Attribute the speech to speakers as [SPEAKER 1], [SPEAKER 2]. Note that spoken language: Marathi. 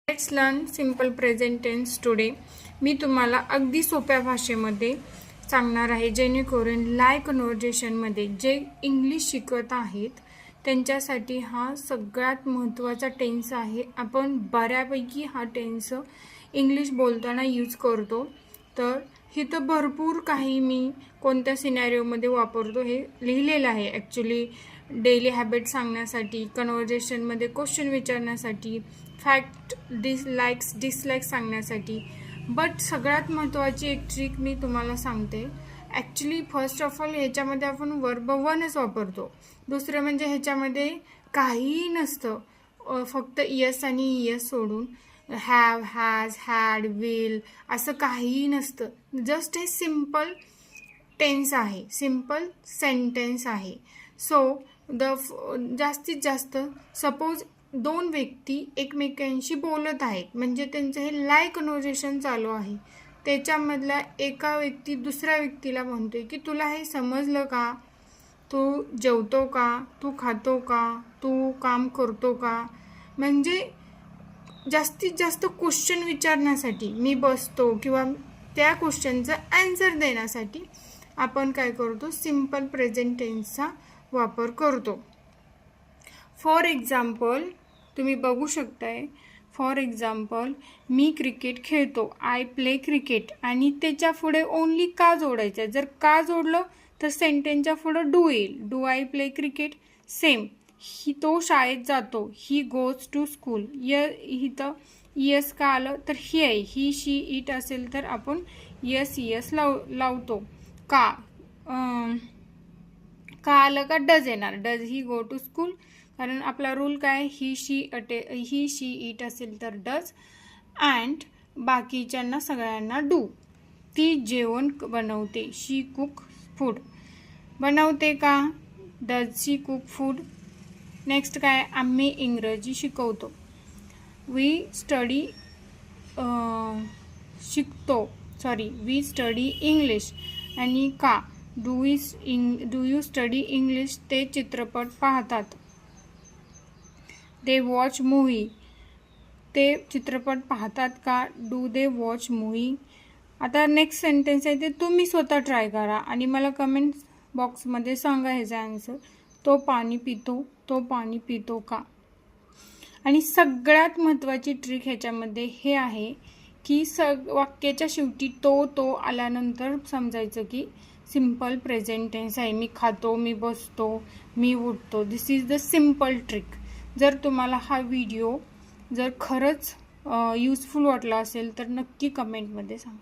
[SPEAKER 1] Let's learn simple present tense today. मी तुम्हाला अगदी सोप्या भाषेमध्ये सांगणार आहे, जेणेकरून लाईव्ह कन्व्हर्सेशनमध्ये जे इंग्लिश शिकत आहेत त्यांच्यासाठी हा सगळ्यात महत्त्वाचा टेन्स आहे. आपण बऱ्यापैकी हा टेन्स इंग्लिश बोलताना यूज करतो, तर इथं भरपूर काही मी कोणत्या सिनॅरिओमध्ये वापरतो हे लिहिलेलं आहे. ॲक्च्युली डेली हॅबिट सांगण्यासाठी, कन्व्हर्सेशनमध्ये क्वेश्चन विचारण्यासाठी, फॅक्ट डिसलाईक्स सांगण्यासाठी. बट सगळ्यात महत्त्वाची एक ट्रिक मी तुम्हाला सांगते. ॲक्च्युली फर्स्ट ऑफ ऑल ह्याच्यामध्ये आपण वर्ब वनच वापरतो. दुसरं म्हणजे ह्याच्यामध्ये काहीही नसतं, फक्त यस आणि यस सोडून हॅव, हॅज, हॅड, विल असं काहीही नसतं. जस्ट हे सिम्पल टेन्स आहे, सिम्पल सेंटेन्स आहे. सो जास्तीत जास्त सपोज दोन व्यक्ती एकमेकांशी बोलत आहेत, म्हणजे त्यांचं हे लाईव्ह कन्व्हर्सेशन चालू आहे. त्याच्यामधला एका व्यक्ती दुसऱ्या व्यक्तीला म्हणतोय की तुला हे समजलं का, तू जेवतो का, तू खातो का, तू काम करतो का. म्हणजे जास्तीत जास्त क्वेश्चन विचारण्यासाठी मी बसतो किंवा त्या क्वेश्चनचं आन्सर देण्यासाठी आपण काय करतो, सिम्पल प्रेझेंट टेन्सचा वापर करतो. फॉर एक्झाम्पल तुम्ही बघू शकताय, फॉर एक्झाम्पल मी क्रिकेट खेळतो, आय प्ले क्रिकेट, आणि त्याच्या पुढे ओन्ली का जोडायचं आहे. जर का जोडलं तर सेंटेन्सच्या पुढं डू येईल. Do I play cricket. Same तो शाळेत जातो, ही गोज टू स्कूल. इथं यस का आलं तर ही आहे. ही शी इट असेल तर आपण यस लावतो. का आलं का डज येणार. Does he go to school, कारण आपला रूल काय, ही शी इट असेल तर डज. अँड बाकीच्यांना सगळ्यांना डू. ती जेवण बनवते, शी कुक फूड. बनवते का, does she cook food. Next काय, आम्ही इंग्रजी शिकवतो, we study we study English. आणि का, डू यू स्टडी इंग्लिश. ते चित्रपट पाहतात, दे वॉच मूवी. ते चित्रपट पाहतात का, डू दे वॉच मूवी. आता नेक्स्ट सेंटेन्स आहे ते तुम्ही स्वतः ट्राय करा आणि मला कमेंट बॉक्समध्ये सांगा ह्याचा आन्सर. तो पाणी पितो का. आणि सगळ्यात महत्त्वाची ट्रिक ह्याच्यामध्ये हे आहे की वाक्याच्या शेवटी तो आल्यानंतर समजायचं की सिम्पल प्रेझेंट टेन्स आहे. मी खातो, मी बसतो, मी उठतो. दिस इज द सिम्पल ट्रिक. जर तुम्हाला हा व्हिडिओ जर खरंच यूजफुल वाटला असेल तर नक्की कमेंटमध्ये सांगा.